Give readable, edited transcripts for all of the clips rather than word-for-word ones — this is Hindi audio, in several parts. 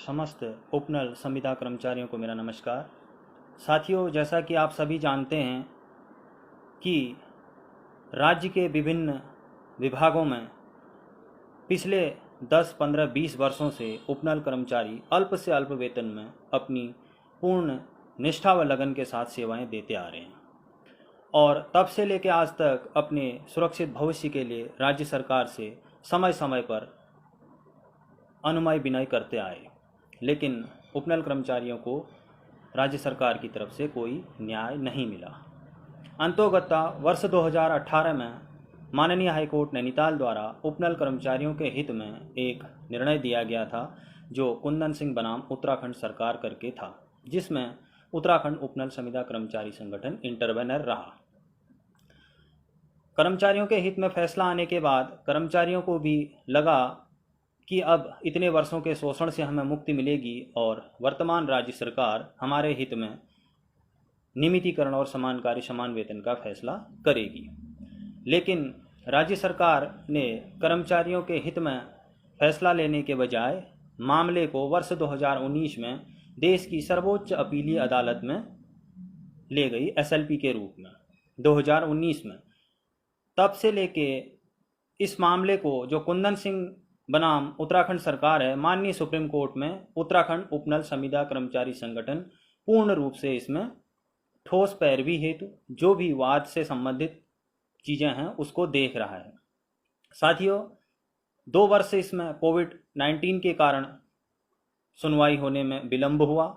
समस्त उपनल संविदा कर्मचारियों को मेरा नमस्कार। साथियों, जैसा कि आप सभी जानते हैं कि राज्य के विभिन्न विभागों में पिछले 10, 15, 20 वर्षों से उपनल कर्मचारी अल्प से अल्प वेतन में अपनी पूर्ण निष्ठा व लगन के साथ सेवाएं देते आ रहे हैं और तब से लेकर आज तक अपने सुरक्षित भविष्य के लिए राज्य सरकार से समय समय पर अनुमय विनय करते आए, लेकिन उपनल कर्मचारियों को राज्य सरकार की तरफ से कोई न्याय नहीं मिला। अंतोगत्ता वर्ष 2018 में माननीय हाईकोर्ट नैनीताल द्वारा उपनल कर्मचारियों के हित में एक निर्णय दिया गया था, जो कुंदन सिंह बनाम उत्तराखंड सरकार करके था, जिसमें उत्तराखंड उपनल संविदा कर्मचारी संगठन इंटरवेनर रहा। कर्मचारियों के हित में फैसला आने के बाद कर्मचारियों को भी लगा कि अब इतने वर्षों के शोषण से हमें मुक्ति मिलेगी और वर्तमान राज्य सरकार हमारे हित में नियमितीकरण और समान कार्य समान वेतन का फैसला करेगी। लेकिन राज्य सरकार ने कर्मचारियों के हित में फैसला लेने के बजाय मामले को वर्ष 2019 में देश की सर्वोच्च अपीलीय अदालत में ले गई, एसएलपी के रूप में 2019 में। तब से लेके इस मामले को, जो कुंदन सिंह बनाम उत्तराखंड सरकार है, माननीय सुप्रीम कोर्ट में उत्तराखंड उपनल संविदा कर्मचारी संगठन पूर्ण रूप से इसमें ठोस पैरवी हेतु जो भी वाद से संबंधित चीज़ें हैं उसको देख रहा है। साथियों, 2 वर्ष से इसमें कोविड-19 के कारण सुनवाई होने में विलंब हुआ।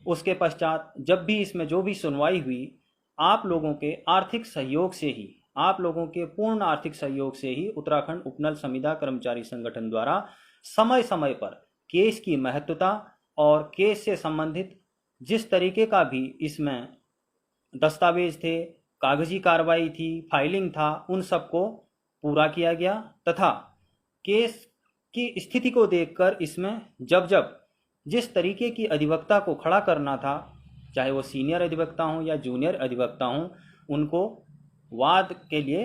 उसके पश्चात जब भी इसमें जो भी सुनवाई हुई, आप लोगों के आर्थिक सहयोग से ही, आप लोगों के पूर्ण आर्थिक सहयोग से ही उत्तराखंड उपनल संविदा कर्मचारी संगठन द्वारा समय समय पर केस की महत्वता और केस से संबंधित जिस तरीके का भी इसमें दस्तावेज थे, कागजी कार्रवाई थी, फाइलिंग था, उन सबको पूरा किया गया तथा केस की स्थिति को देखकर इसमें जब जब जिस तरीके की अधिवक्ता को खड़ा करना था, चाहे वो सीनियर अधिवक्ता हों या जूनियर अधिवक्ता हों, उनको वाद के लिए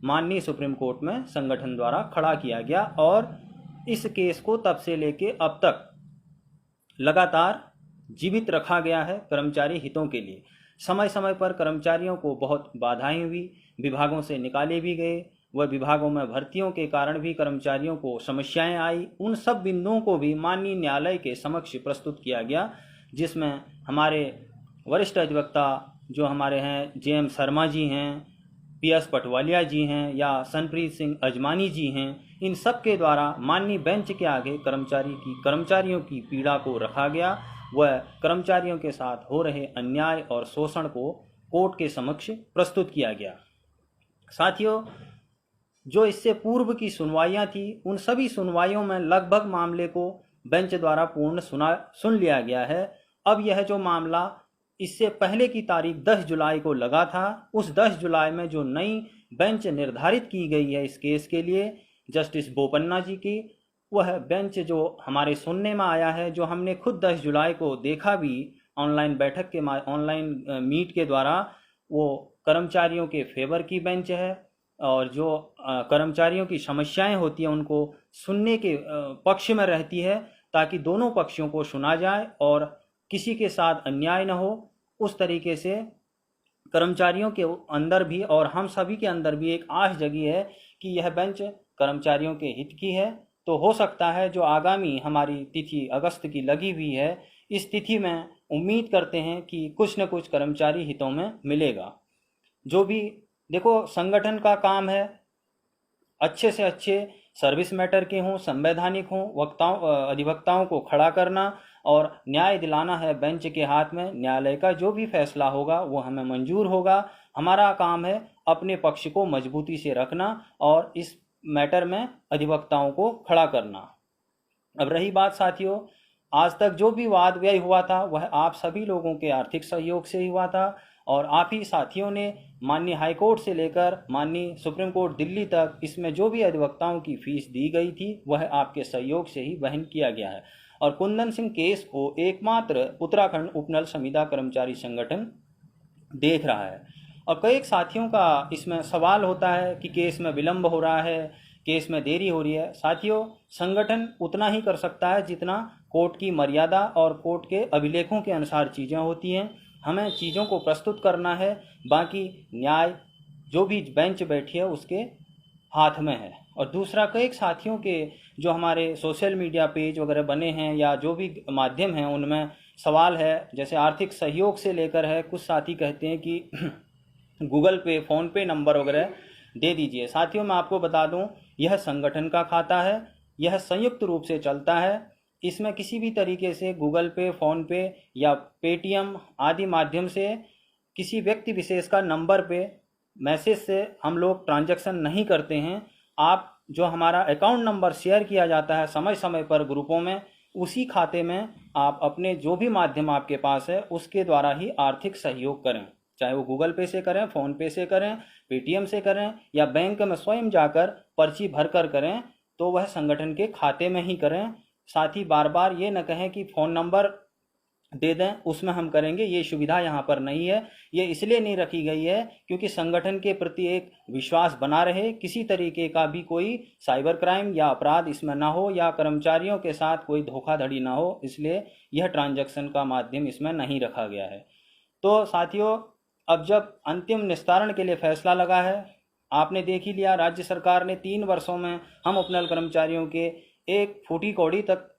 माननीय सुप्रीम कोर्ट में संगठन द्वारा खड़ा किया गया और इस केस को तब से लेके अब तक लगातार जीवित रखा गया है कर्मचारी हितों के लिए। समय समय पर कर्मचारियों को बहुत बाधाएं हुई, विभागों से निकाले भी गए, वह विभागों में भर्तियों के कारण भी कर्मचारियों को समस्याएं आई। उन सब बिंदुओं को भी माननीय न्यायालय के समक्ष प्रस्तुत किया गया, जिसमें हमारे वरिष्ठ अधिवक्ता जो हमारे हैं, जेएम शर्मा जी हैं, पीएस पटवालिया जी हैं या सनप्रीत सिंह अजमानी जी हैं, इन सब के द्वारा माननीय बेंच के आगे कर्मचारियों की पीड़ा को रखा गया। वह कर्मचारियों के साथ हो रहे अन्याय और शोषण को कोर्ट के समक्ष प्रस्तुत किया गया। साथियों, जो इससे पूर्व की सुनवाइयां थी, उन सभी सुनवाइयों में लगभग मामले को बेंच द्वारा पूर्ण सुन लिया गया है। अब यह जो मामला इससे पहले की तारीख 10 जुलाई को लगा था, उस 10 जुलाई में जो नई बेंच निर्धारित की गई है इस केस के लिए, जस्टिस बोपन्ना जी की, वह बेंच जो हमारे सुनने में आया है, जो हमने खुद 10 जुलाई को देखा भी ऑनलाइन बैठक के ऑनलाइन मीट के द्वारा, वो कर्मचारियों के फेवर की बेंच है और जो कर्मचारियों की समस्याएं होती हैं उनको सुनने के पक्ष में रहती है, ताकि दोनों पक्षों को सुना जाए और किसी के साथ अन्याय न हो। उस तरीके से कर्मचारियों के अंदर भी और हम सभी के अंदर भी एक आश जगी है कि यह बेंच कर्मचारियों के हित की है। तो हो सकता है जो आगामी हमारी तिथि अगस्त की लगी हुई है, इस तिथि में उम्मीद करते हैं कि कुछ न कुछ कर्मचारी हितों में मिलेगा। जो भी देखो, संगठन का काम है अच्छे से अच्छे सर्विस मैटर के हों, संवैधानिक हों, अधिवक्ताओं को खड़ा करना और न्याय दिलाना है बेंच के हाथ में। न्यायालय का जो भी फैसला होगा वो हमें मंजूर होगा। हमारा काम है अपने पक्ष को मजबूती से रखना और इस मैटर में अधिवक्ताओं को खड़ा करना। अब रही बात साथियों, आज तक जो भी वाद व्यय हुआ था वह आप सभी लोगों के आर्थिक सहयोग से ही हुआ था और आप ही साथियों ने माननीय हाईकोर्ट से लेकर माननीय सुप्रीम कोर्ट दिल्ली तक इसमें जो भी अधिवक्ताओं की फीस दी गई थी वह आपके सहयोग से ही वहन किया गया है। और कुंदन सिंह केस को एकमात्र उत्तराखंड उपनल संविदा कर्मचारी संगठन देख रहा है। और कई साथियों का इसमें सवाल होता है कि केस में विलंब हो रहा है, केस में देरी हो रही है। साथियों, संगठन उतना ही कर सकता है जितना कोर्ट की मर्यादा और कोर्ट के अभिलेखों के अनुसार चीज़ें होती हैं। हमें चीज़ों को प्रस्तुत करना है, बाकी न्याय जो भी बेंच बैठी है उसके हाथ में है। और दूसरा, कई साथियों के जो हमारे सोशल मीडिया पेज वगैरह बने हैं या जो भी माध्यम हैं उनमें सवाल है, जैसे आर्थिक सहयोग से लेकर है। कुछ साथी कहते हैं कि गूगल पे, फ़ोन पे नंबर वगैरह दे दीजिए। साथियों, मैं आपको बता दूं, यह संगठन का खाता है, यह संयुक्त रूप से चलता है। इसमें किसी भी तरीके से गूगल पे, फ़ोन पे या पेटीएम आदि माध्यम से किसी व्यक्ति विशेष का नंबर पे मैसेज से हम लोग ट्रांजैक्शन नहीं करते हैं। आप जो हमारा अकाउंट नंबर शेयर किया जाता है समय समय पर ग्रुपों में, उसी खाते में आप अपने जो भी माध्यम आपके पास है उसके द्वारा ही आर्थिक सहयोग करें, चाहे वो गूगल पे से करें, फ़ोन पे से करें, पेटीएम से करें या बैंक में स्वयं जाकर पर्ची भर कर करें, तो वह संगठन के खाते में ही करें। साथ ही बार बार ये न कहें कि फ़ोन नंबर दे दें उसमें हम करेंगे, ये सुविधा यहाँ पर नहीं है। ये इसलिए नहीं रखी गई है क्योंकि संगठन के प्रति एक विश्वास बना रहे, किसी तरीके का भी कोई साइबर क्राइम या अपराध इसमें ना हो या कर्मचारियों के साथ कोई धोखाधड़ी ना हो, इसलिए यह ट्रांजैक्शन का माध्यम इसमें नहीं रखा गया है। तो साथियों, अब जब अंतिम निस्तारण के लिए फैसला लगा है, आपने देख ही लिया, राज्य सरकार ने 3 वर्षों में हम उपनल कर्मचारियों के एक फूटी कौड़ी तक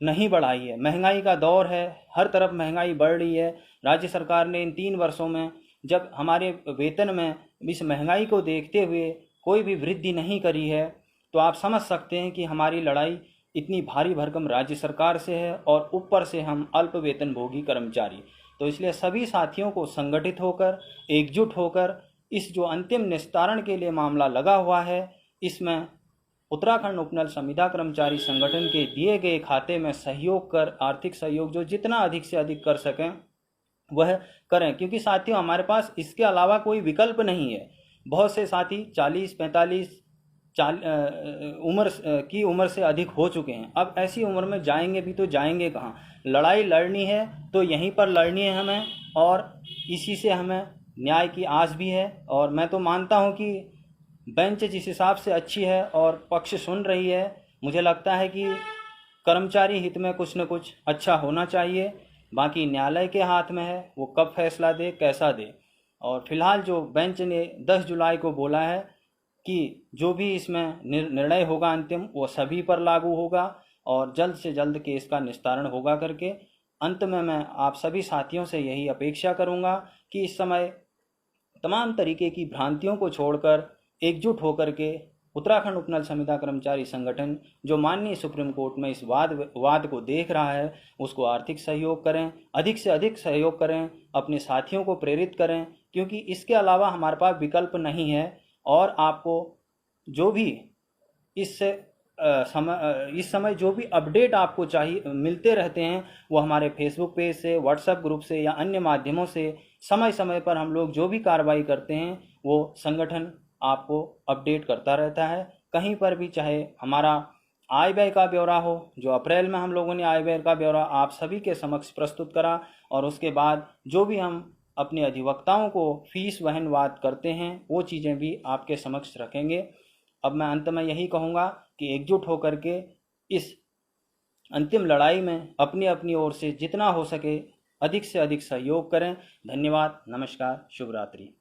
नहीं बढ़ाई है। महंगाई का दौर है, हर तरफ महंगाई बढ़ रही है। राज्य सरकार ने इन 3 वर्षों में जब हमारे वेतन में इस महंगाई को देखते हुए कोई भी वृद्धि नहीं करी है, तो आप समझ सकते हैं कि हमारी लड़ाई इतनी भारी भरकम राज्य सरकार से है और ऊपर से हम अल्प वेतनभोगी कर्मचारी। तो इसलिए सभी साथियों को संगठित होकर, एकजुट होकर इस जो अंतिम निस्तारण के लिए मामला लगा हुआ है, इसमें उत्तराखंड उपनल संविदा कर्मचारी संगठन के दिए गए खाते में सहयोग कर, आर्थिक सहयोग जो जितना अधिक से अधिक कर सकें वह करें। क्योंकि साथियों, हमारे पास इसके अलावा कोई विकल्प नहीं है। बहुत से साथी 40-45 उम्र से अधिक हो चुके हैं। अब ऐसी उम्र में जाएंगे भी तो जाएंगे कहाँ? लड़ाई लड़नी है तो यहीं पर लड़नी है हमें, और इसी से हमें न्याय की आस भी है। और मैं तो मानता हूँ कि बेंच जिस हिसाब से अच्छी है और पक्ष सुन रही है, मुझे लगता है कि कर्मचारी हित में कुछ न कुछ अच्छा होना चाहिए। बाकी न्यायालय के हाथ में है, वो कब फैसला दे, कैसा दे। और फिलहाल जो बेंच ने 10 जुलाई को बोला है कि जो भी इसमें निर्णय होगा अंतिम, वो सभी पर लागू होगा और जल्द से जल्द केस का निस्तारण होगा करके। अंत में मैं आप सभी साथियों से यही अपेक्षा करूंगा कि इस समय तमाम तरीके की भ्रांतियों को छोड़कर एकजुट होकर के उत्तराखंड उपनल संविदा कर्मचारी संगठन जो माननीय सुप्रीम कोर्ट में इस वाद को देख रहा है, उसको आर्थिक सहयोग करें, अधिक से अधिक सहयोग करें, अपने साथियों को प्रेरित करें, क्योंकि इसके अलावा हमारे पास विकल्प नहीं है। और आपको जो भी इस समय जो भी अपडेट आपको चाहिए मिलते रहते हैं, वो हमारे फेसबुक पेज से, व्हाट्सएप ग्रुप से या अन्य माध्यमों से समय समय पर हम लोग जो भी कार्रवाई करते हैं वो संगठन आपको अपडेट करता रहता है। कहीं पर भी, चाहे हमारा आय व्यय का ब्यौरा हो, जो अप्रैल में हम लोगों ने आय व्यय का ब्यौरा आप सभी के समक्ष प्रस्तुत करा, और उसके बाद जो भी हम अपने अधिवक्ताओं को फीस वहनवाद करते हैं वो चीज़ें भी आपके समक्ष रखेंगे। अब मैं अंत में यही कहूँगा कि एकजुट होकर के इस अंतिम लड़ाई में अपनी अपनी ओर से जितना हो सके अधिक से अधिक सहयोग करें। धन्यवाद, नमस्कार, शुभ रात्रि।